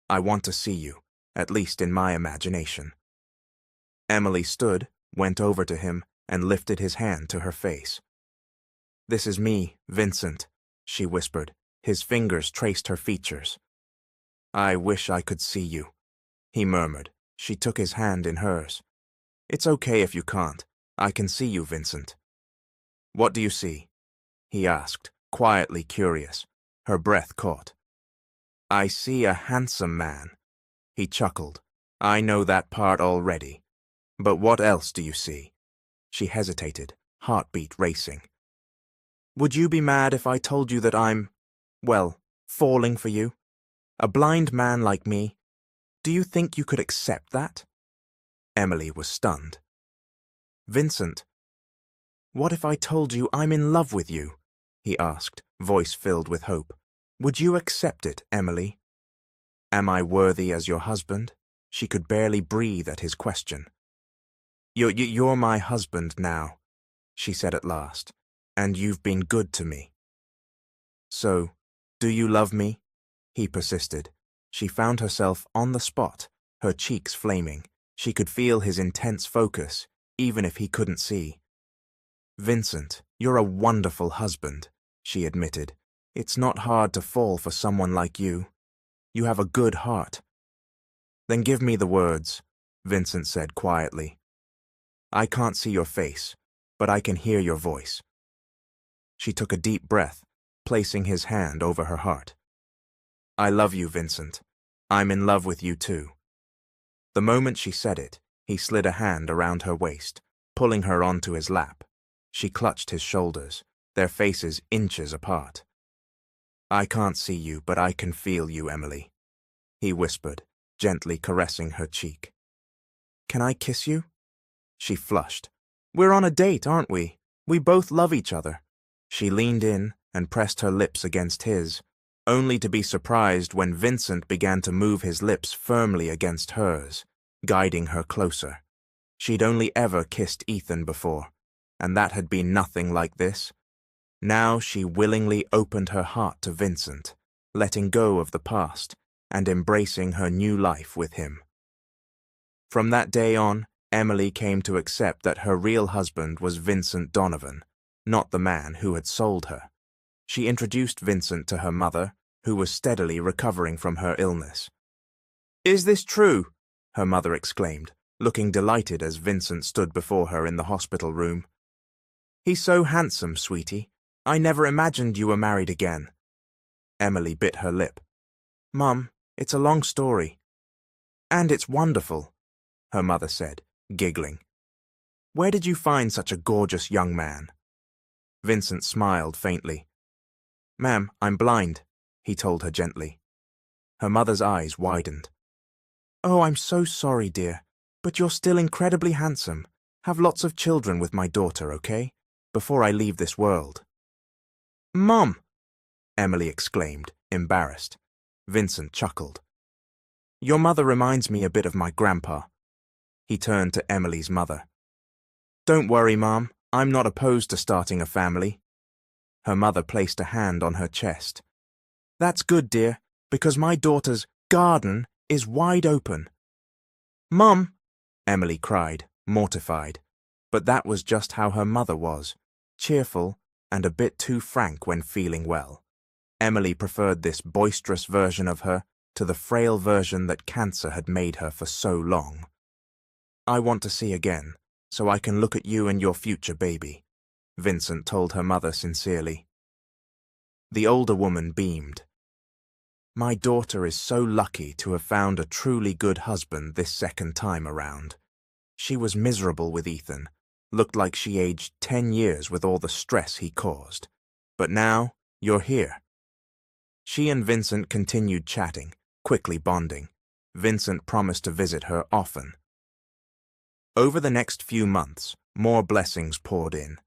I want to see you, at least in my imagination." Emily stood, went over to him, and lifted his hand to her face. "This is me, Vincent," she whispered. His fingers traced her features. "I wish I could see you," he murmured. She took his hand in hers. "It's okay if you can't. I can see you, Vincent." "What do you see?" he asked, quietly curious. Her breath caught. "I see a handsome man." He chuckled. "I know that part already. But what else do you see?" She hesitated, heartbeat racing. "Would you be mad if I told you that well, falling for you? A blind man like me? Do you think you could accept that?" Emily was stunned. "Vincent, what if I told you I'm in love with you?" he asked, voice filled with hope. "Would you accept it, Emily?" "Am I worthy as your husband?" She could barely breathe at his question. You're my husband now," she said at last, "and you've been good to me." "So, do you love me?" he persisted. She found herself on the spot, her cheeks flaming. She could feel his intense focus, even if he couldn't see. "Vincent, you're a wonderful husband," she admitted. "It's not hard to fall for someone like you. You have a good heart." "Then give me the words," Vincent said quietly. "I can't see your face, but I can hear your voice." She took a deep breath, placing his hand over her heart. "I love you, Vincent. I'm in love with you too." The moment she said it, he slid a hand around her waist, pulling her onto his lap. She clutched his shoulders, their faces inches apart. "I can't see you, but I can feel you, Emily," he whispered, gently caressing her cheek. "Can I kiss you?" She flushed. "We're on a date, aren't we? We both love each other." She leaned in and pressed her lips against his, only to be surprised when Vincent began to move his lips firmly against hers, guiding her closer. She'd only ever kissed Ethan before, and that had been nothing like this. Now she willingly opened her heart to Vincent, letting go of the past and embracing her new life with him. From that day on, Emily came to accept that her real husband was Vincent Donovan, not the man who had sold her. She introduced Vincent to her mother, who was steadily recovering from her illness. "Is this true?" her mother exclaimed, looking delighted as Vincent stood before her in the hospital room. "He's so handsome, sweetie. I never imagined you were married again." Emily bit her lip. "Mum, it's a long story." "And it's wonderful," her mother said, giggling. "Where did you find such a gorgeous young man?" Vincent smiled faintly. "Ma'am, I'm blind," he told her gently. Her mother's eyes widened. "Oh, I'm so sorry, dear, but you're still incredibly handsome. Have lots of children with my daughter, okay? Before I leave this world." "Mum!" Emily exclaimed, embarrassed. Vincent chuckled. "Your mother reminds me a bit of my grandpa." He turned to Emily's mother. "Don't worry, Mom. I'm not opposed to starting a family." Her mother placed a hand on her chest. "That's good, dear, because my daughter's garden is wide open." "Mum!" Emily cried, mortified. But that was just how her mother was, cheerful and a bit too frank when feeling well. Emily preferred this boisterous version of her to the frail version that cancer had made her for so long. I want to see again, so I can look at you and your future baby, Vincent told her mother sincerely. The older woman beamed. My daughter is so lucky to have found a truly good husband this second time around. She was miserable with Ethan, looked like she aged 10 years with all the stress he caused. But now, you're here. She and Vincent continued chatting, quickly bonding. Vincent promised to visit her often. Over the next few months, more blessings poured in.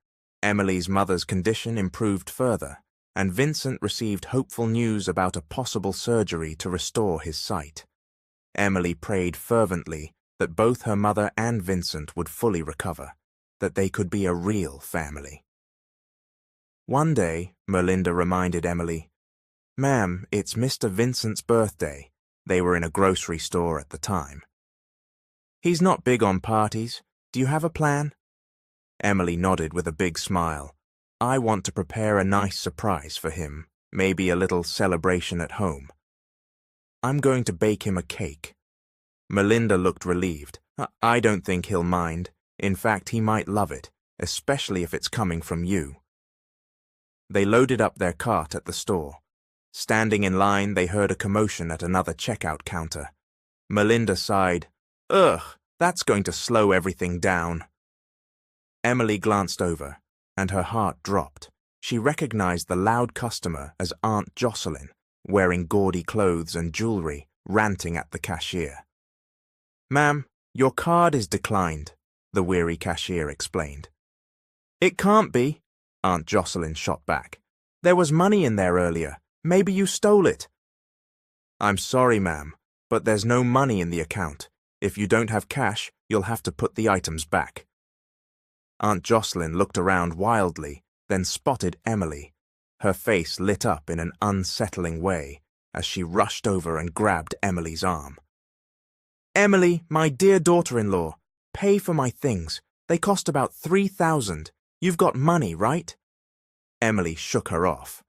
Emily's mother's condition improved further, and Vincent received hopeful news about a possible surgery to restore his sight. Emily prayed fervently that both her mother and Vincent would fully recover, that they could be a real family. One day, Merlinda reminded Emily, "Ma'am, it's Mr. Vincent's birthday." They were in a grocery store at the time. "He's not big on parties. Do you have a plan?" Emily nodded with a big smile. "I want to prepare a nice surprise for him, maybe a little celebration at home. I'm going to bake him a cake." Merlinda looked relieved. "I don't think he'll mind. In fact, he might love it, especially if it's coming from you." They loaded up their cart at the store. Standing in line, they heard a commotion at another checkout counter. Merlinda sighed. "Ugh, that's going to slow everything down." Emily glanced over, and her heart dropped. She recognized the loud customer as Aunt Jocelyn, wearing gaudy clothes and jewelry, ranting at the cashier. "Ma'am, your card is declined," the weary cashier explained. "It can't be," Aunt Jocelyn shot back. "There was money in there earlier. Maybe you stole it." "I'm sorry, ma'am, but there's no money in the account. If you don't have cash, you'll have to put the items back." Aunt Jocelyn looked around wildly, then spotted Emily. Her face lit up in an unsettling way as she rushed over and grabbed Emily's arm. "Emily, my dear daughter-in-law, pay for my things. They cost about $3,000. You've got money, right?" Emily shook her off.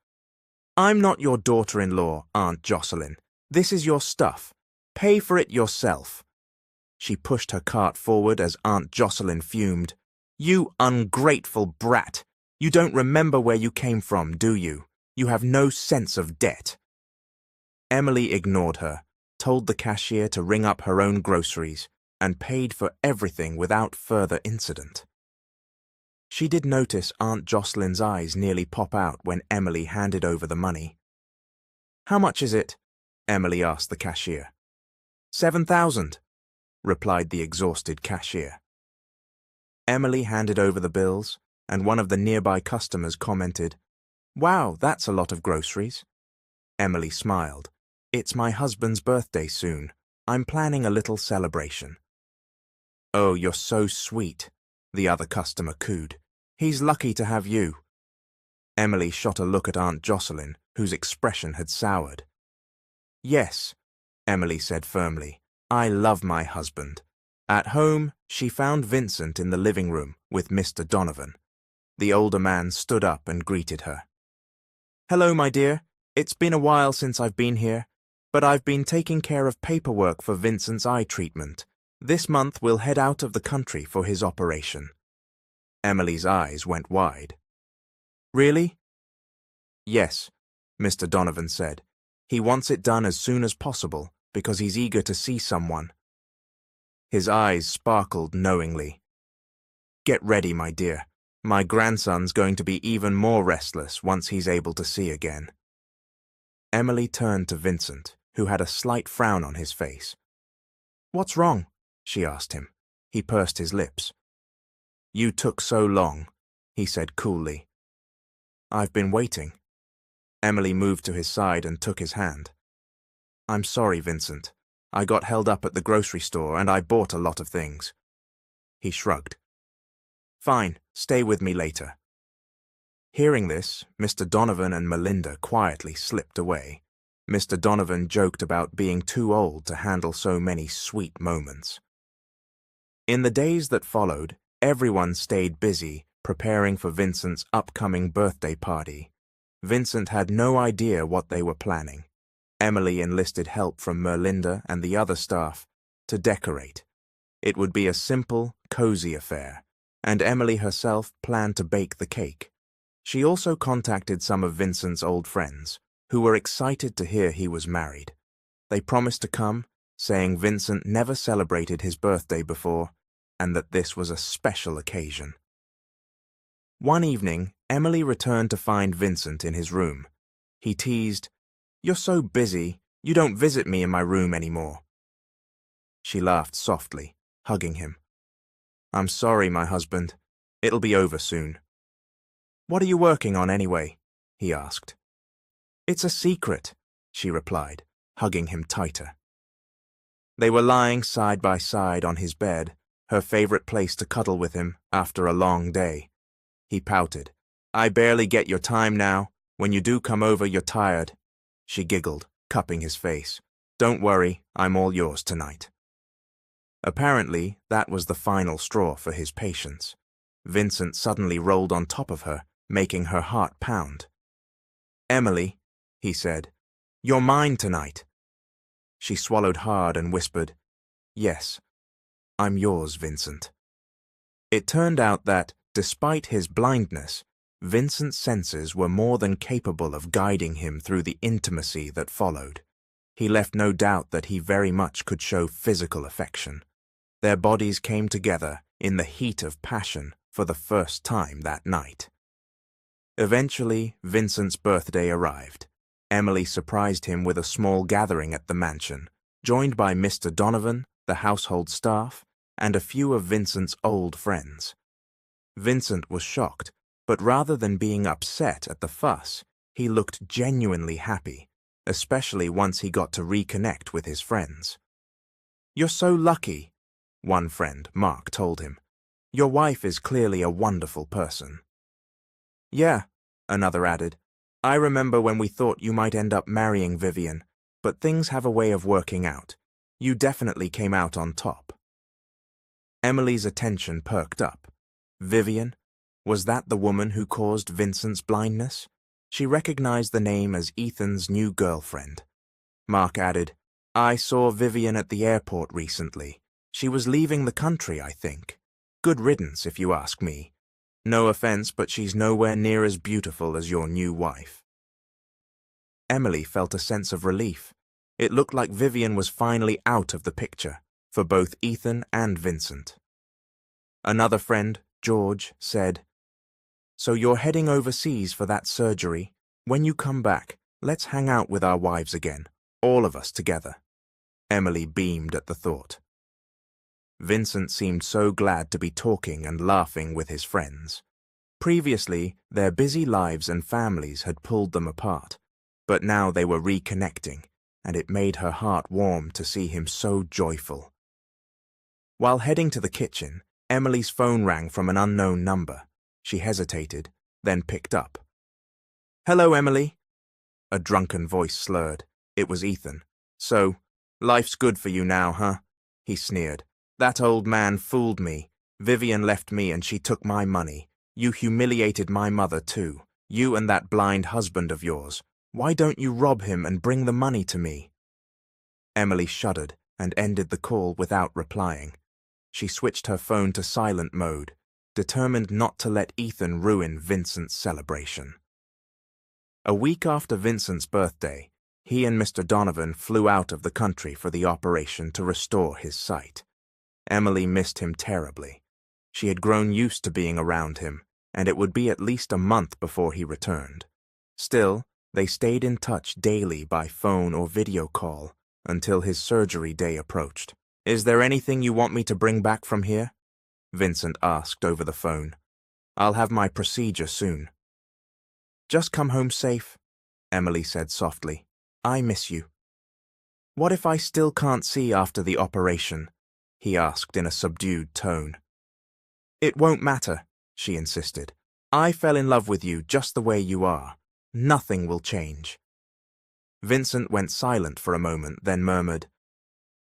"I'm not your daughter-in-law, Aunt Jocelyn. This is your stuff. Pay for it yourself." She pushed her cart forward as Aunt Jocelyn fumed. "You ungrateful brat! You don't remember where you came from, do you? You have no sense of debt." Emily ignored her, told the cashier to ring up her own groceries, and paid for everything without further incident. She did notice Aunt Jocelyn's eyes nearly pop out when Emily handed over the money. "How much is it?" Emily asked the cashier. $7,000, replied the exhausted cashier. Emily handed over the bills, and one of the nearby customers commented, "Wow, that's a lot of groceries." Emily smiled. "It's my husband's birthday soon. I'm planning a little celebration." "Oh, you're so sweet," the other customer cooed. "He's lucky to have you." Emily shot a look at Aunt Jocelyn, whose expression had soured. "Yes," Emily said firmly, "I love my husband." At home, she found Vincent in the living room with Mr. Donovan. The older man stood up and greeted her. "Hello, my dear. It's been a while since I've been here, but I've been taking care of paperwork for Vincent's eye treatment. This month we'll head out of the country for his operation." Emily's eyes went wide. "Really?" "Yes," Mr. Donovan said. "He wants it done as soon as possible because he's eager to see someone." His eyes sparkled knowingly. "Get ready, my dear. My grandson's going to be even more restless once he's able to see again." Emily turned to Vincent, who had a slight frown on his face. "What's wrong?" she asked him. He pursed his lips. "You took so long," he said coolly. "I've been waiting." Emily moved to his side and took his hand. "I'm sorry, Vincent. I got held up at the grocery store and I bought a lot of things." He shrugged. "Fine, stay with me later." Hearing this, Mr. Donovan and Melinda quietly slipped away. Mr. Donovan joked about being too old to handle so many sweet moments. In the days that followed, everyone stayed busy preparing for Vincent's upcoming birthday party. Vincent had no idea what they were planning. Emily enlisted help from Merlinda and the other staff to decorate. It would be a simple, cozy affair, and Emily herself planned to bake the cake. She also contacted some of Vincent's old friends, who were excited to hear he was married. They promised to come, saying Vincent never celebrated his birthday before, and that this was a special occasion. One evening, Emily returned to find Vincent in his room. He teased, "You're so busy, you don't visit me in my room anymore." She laughed softly, hugging him. "I'm sorry, my husband. It'll be over soon." "What are you working on anyway?" he asked. "It's a secret," she replied, hugging him tighter. They were lying side by side on his bed, her favorite place to cuddle with him after a long day. He pouted. "I barely get your time now. When you do come over, you're tired." She giggled, cupping his face. "Don't worry, I'm all yours tonight." Apparently, that was the final straw for his patience. Vincent suddenly rolled on top of her, making her heart pound. "Emily," he said, "you're mine tonight." She swallowed hard and whispered, "Yes, I'm yours, Vincent." It turned out that, despite his blindness, Vincent's senses were more than capable of guiding him through the intimacy that followed. He left no doubt that he very much could show physical affection. Their bodies came together in the heat of passion for the first time that night. Eventually, Vincent's birthday arrived. Emily surprised him with a small gathering at the mansion, joined by Mr. Donovan, the household staff, and a few of Vincent's old friends. Vincent was shocked, but rather than being upset at the fuss, he looked genuinely happy, especially once he got to reconnect with his friends. "You're so lucky," one friend, Mark, told him. "Your wife is clearly a wonderful person." "Yeah," another added. "I remember when we thought you might end up marrying Vivian, but things have a way of working out. You definitely came out on top." Emily's attention perked up. Vivian? Was that the woman who caused Vincent's blindness? She recognized the name as Ethan's new girlfriend. Mark added, "I saw Vivian at the airport recently. She was leaving the country, I think. Good riddance, if you ask me. No offense, but she's nowhere near as beautiful as your new wife." Emily felt a sense of relief. It looked like Vivian was finally out of the picture, for both Ethan and Vincent. Another friend, George, said, "So you're heading overseas for that surgery? When you come back, let's hang out with our wives again, all of us together." Emily beamed at the thought. Vincent seemed so glad to be talking and laughing with his friends. Previously, their busy lives and families had pulled them apart, but now they were reconnecting, and it made her heart warm to see him so joyful. While heading to the kitchen, Emily's phone rang from an unknown number. She hesitated, then picked up. "Hello, Emily." A drunken voice slurred. It was Ethan. "So, life's good for you now, huh?" He sneered. "That old man fooled me. Vivian left me and she took my money. You humiliated my mother too. You and that blind husband of yours. Why don't you rob him and bring the money to me?" Emily shuddered and ended the call without replying. She switched her phone to silent mode, determined not to let Ethan ruin Vincent's celebration. A week after Vincent's birthday, he and Mr. Donovan flew out of the country for the operation to restore his sight. Emily missed him terribly. She had grown used to being around him, and it would be at least a month before he returned. Still, they stayed in touch daily by phone or video call until his surgery day approached. "Is there anything you want me to bring back from here?" Vincent asked over the phone. "I'll have my procedure soon." "Just come home safe," Emily said softly. "I miss you." "What if I still can't see after the operation?" he asked in a subdued tone. "It won't matter," she insisted. "I fell in love with you just the way you are. Nothing will change." Vincent went silent for a moment, then murmured,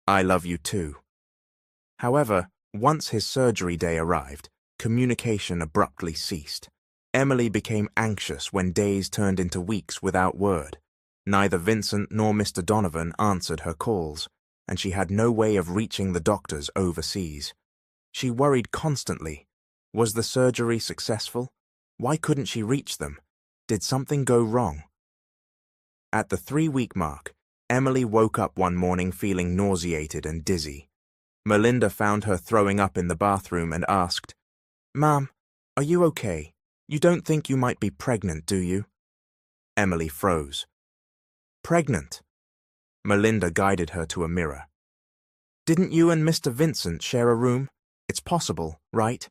"I love you too." However, once his surgery day arrived, communication abruptly ceased. Emily became anxious when days turned into weeks without word. Neither Vincent nor Mr. Donovan answered her calls. and she had no way of reaching the doctors overseas. She worried constantly. Was the surgery successful? Why couldn't she reach them? Did something go wrong? At the 3-week mark, Emily woke up one morning feeling nauseated and dizzy. Melinda found her throwing up in the bathroom and asked, "Ma'am, are you okay? You don't think you might be pregnant, do you?" Emily froze. "Pregnant?" Melinda guided her to a mirror. "Didn't you and Mr. Vincent share a room? It's possible, right?"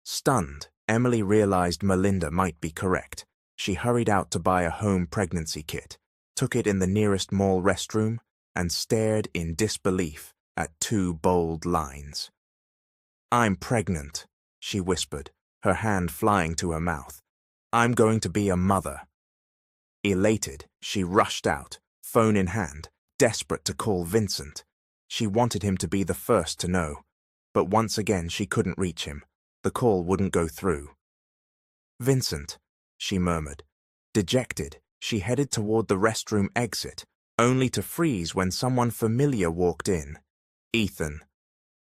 Stunned, Emily realized Melinda might be correct. She hurried out to buy a home pregnancy kit, took it in the nearest mall restroom, and stared in disbelief at 2 bold lines. "I'm pregnant," she whispered, her hand flying to her mouth. "I'm going to be a mother." Elated, she rushed out, phone in hand, desperate to call Vincent. She wanted him to be the first to know, but once again she couldn't reach him. The call wouldn't go through. "Vincent," she murmured. Dejected, she headed toward the restroom exit, only to freeze when someone familiar walked in. Ethan.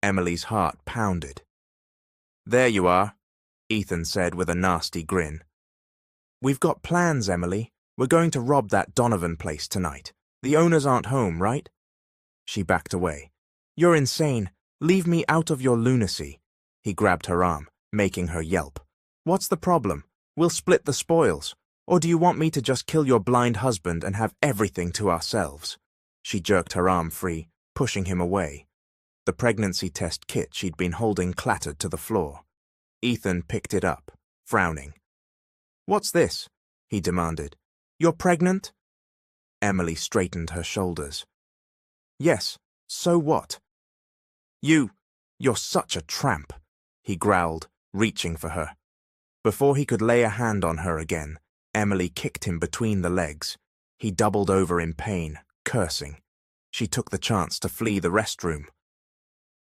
Emily's heart pounded. "There you are," Ethan said with a nasty grin. "We've got plans, Emily. We're going to rob that Donovan place tonight. The owners aren't home, right?" She backed away. "You're insane. Leave me out of your lunacy." He grabbed her arm, making her yelp. "What's the problem? We'll split the spoils. Or do you want me to just kill your blind husband and have everything to ourselves?" She jerked her arm free, pushing him away. The pregnancy test kit she'd been holding clattered to the floor. Ethan picked it up, frowning. "What's this?" he demanded. "You're pregnant?" Emily straightened her shoulders. "Yes, so what?" You're such a tramp," he growled, reaching for her. Before he could lay a hand on her again, Emily kicked him between the legs. He doubled over in pain, cursing. She took the chance to flee the restroom.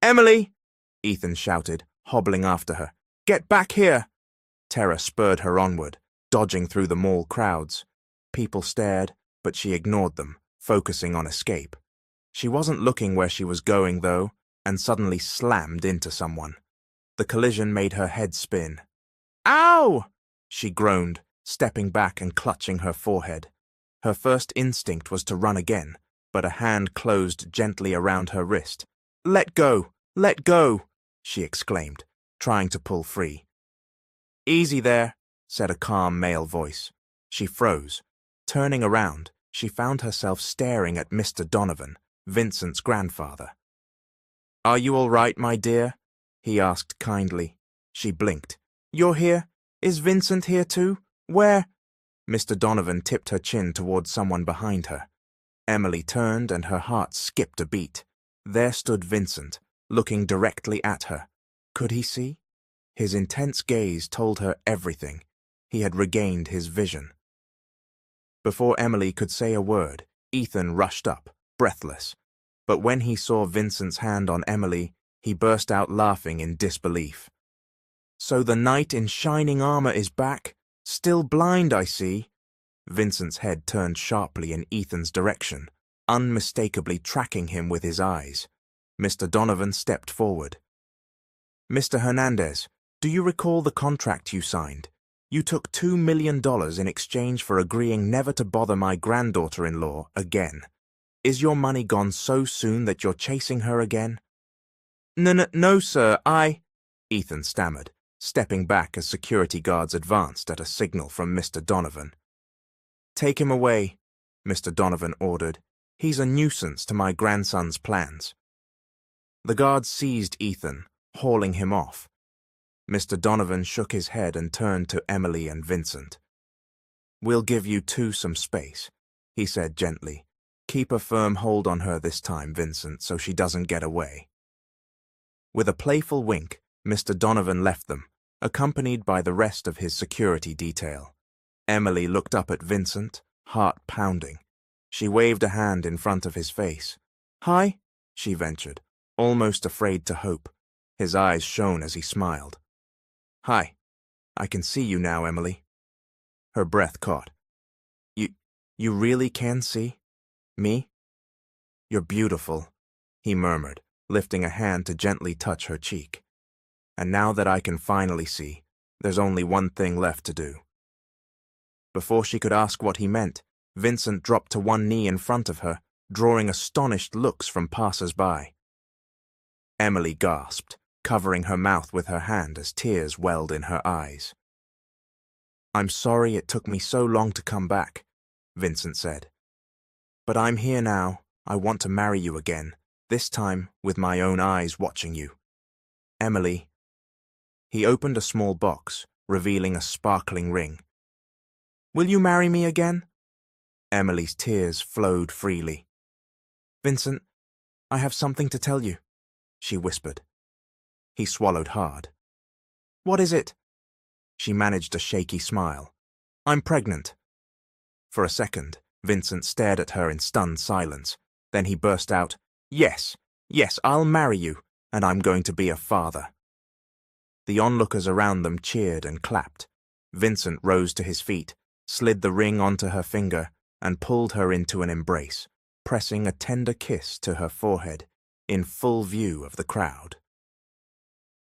"Emily!" Ethan shouted, hobbling after her. "Get back here!" Terror spurred her onward, dodging through the mall crowds. People stared, but she ignored them, focusing on escape. She wasn't looking where she was going, though, and suddenly slammed into someone. The collision made her head spin. "Ow!" she groaned, stepping back and clutching her forehead. Her first instinct was to run again, but a hand closed gently around her wrist. "Let go! Let go!" she exclaimed, trying to pull free. "Easy there," said a calm male voice. She froze. Turning around, she found herself staring at Mr. Donovan, Vincent's grandfather. "Are you all right, my dear?" he asked kindly. She blinked. "You're here? Is Vincent here too? Where?" Mr. Donovan tipped her chin toward someone behind her. Emily turned and her heart skipped a beat. There stood Vincent, looking directly at her. Could he see? His intense gaze told her everything. He had regained his vision. Before Emily could say a word, Ethan rushed up, breathless. But when he saw Vincent's hand on Emily, he burst out laughing in disbelief. "So the knight in shining armor is back? Still blind, I see." Vincent's head turned sharply in Ethan's direction, unmistakably tracking him with his eyes. Mr. Donovan stepped forward. "Mr. Hernandez, do you recall the contract you signed? You took $2 million in exchange for agreeing never to bother my granddaughter-in-law again. Is your money gone so soon that you're chasing her again?" No, sir, Ethan stammered, stepping back as security guards advanced at a signal from Mr. Donovan. "Take him away," Mr. Donovan ordered. "He's a nuisance to my grandson's plans." The guards seized Ethan, hauling him off. Mr. Donovan shook his head and turned to Emily and Vincent. "We'll give you two some space," he said gently. "Keep a firm hold on her this time, Vincent, so she doesn't get away." With a playful wink, Mr. Donovan left them, accompanied by the rest of his security detail. Emily looked up at Vincent, heart pounding. She waved a hand in front of his face. "Hi," she ventured, almost afraid to hope. His eyes shone as he smiled. "Hi. I can see you now, Emily." Her breath caught. You really can see? Me?" You're beautiful, he murmured, lifting a hand to gently touch her cheek. And now that I can finally see, there's only one thing left to do. Before she could ask what he meant, Vincent dropped to one knee in front of her, drawing astonished looks from passers-by. Emily gasped, covering her mouth with her hand as tears welled in her eyes. I'm sorry it took me so long to come back, Vincent said. But I'm here now. I want to marry you again, this time with my own eyes watching you. Emily. He opened a small box, revealing a sparkling ring. Will you marry me again? Emily's tears flowed freely. Vincent, I have something to tell you, she whispered. He swallowed hard. What is it? She managed a shaky smile. I'm pregnant. For a second, Vincent stared at her in stunned silence. Then he burst out, Yes, I'll marry you, and I'm going to be a father. The onlookers around them cheered and clapped. Vincent rose to his feet, slid the ring onto her finger, and pulled her into an embrace, pressing a tender kiss to her forehead, in full view of the crowd.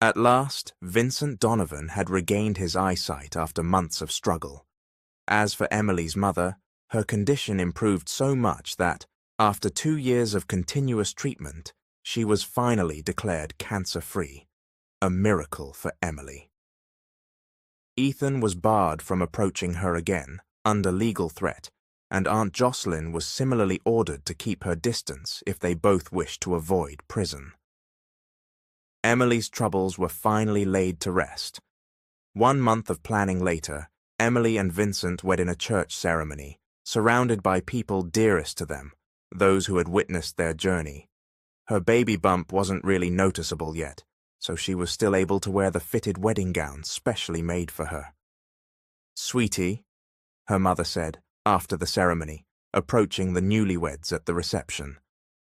At last, Vincent Donovan had regained his eyesight after months of struggle. As for Emily's mother, her condition improved so much that, after 2 years of continuous treatment, she was finally declared cancer-free, a miracle for Emily. Ethan was barred from approaching her again, under legal threat, and Aunt Jocelyn was similarly ordered to keep her distance if they both wished to avoid prison. Emily's troubles were finally laid to rest. 1 month of planning later, Emily and Vincent wed in a church ceremony, surrounded by people dearest to them, those who had witnessed their journey. Her baby bump wasn't really noticeable yet, so she was still able to wear the fitted wedding gown specially made for her. Sweetie, her mother said, after the ceremony, approaching the newlyweds at the reception,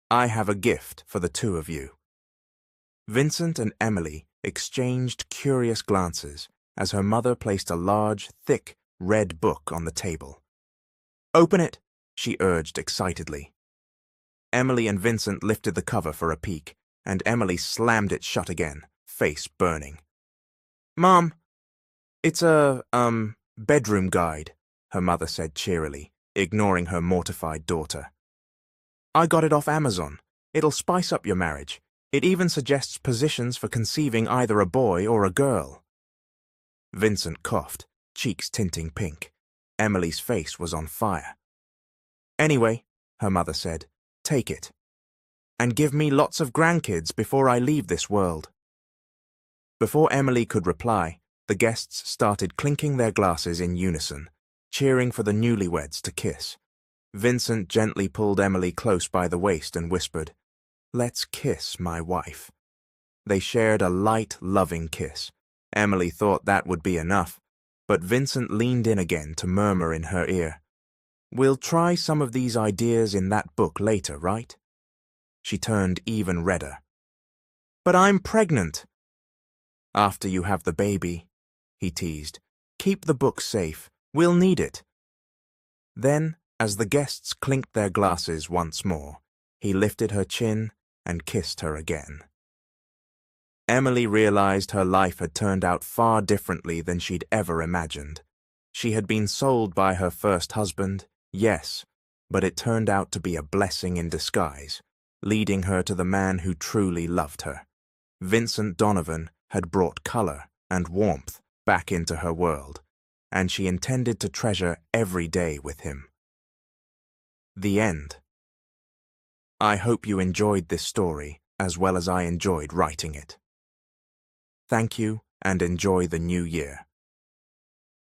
I have a gift for the two of you. Vincent and Emily exchanged curious glances as her mother placed a large, thick, red book on the table. Open it, she urged excitedly. Emily and Vincent lifted the cover for a peek, and Emily slammed it shut again, face burning. Mom, it's a, bedroom guide, her mother said cheerily, ignoring her mortified daughter. I got it off Amazon. It'll spice up your marriage. It even suggests positions for conceiving either a boy or a girl. Vincent coughed, cheeks tinting pink. Emily's face was on fire. Anyway, her mother said, take it. And give me lots of grandkids before I leave this world. Before Emily could reply, the guests started clinking their glasses in unison, cheering for the newlyweds to kiss. Vincent gently pulled Emily close by the waist and whispered, Let's kiss, my wife. They shared a light, loving kiss. Emily thought that would be enough, but Vincent leaned in again to murmur in her ear, We'll try some of these ideas in that book later, right? She turned even redder. But I'm pregnant. After you have the baby, he teased. Keep the book safe. We'll need it. Then, as the guests clinked their glasses once more, he lifted her chin and kissed her again. Emily realized her life had turned out far differently than she'd ever imagined. She had been sold by her first husband, yes, but it turned out to be a blessing in disguise, leading her to the man who truly loved her. Vincent Donovan had brought color and warmth back into her world, and she intended to treasure every day with him. The end. I hope you enjoyed this story as well as I enjoyed writing it. Thank you and enjoy the new year.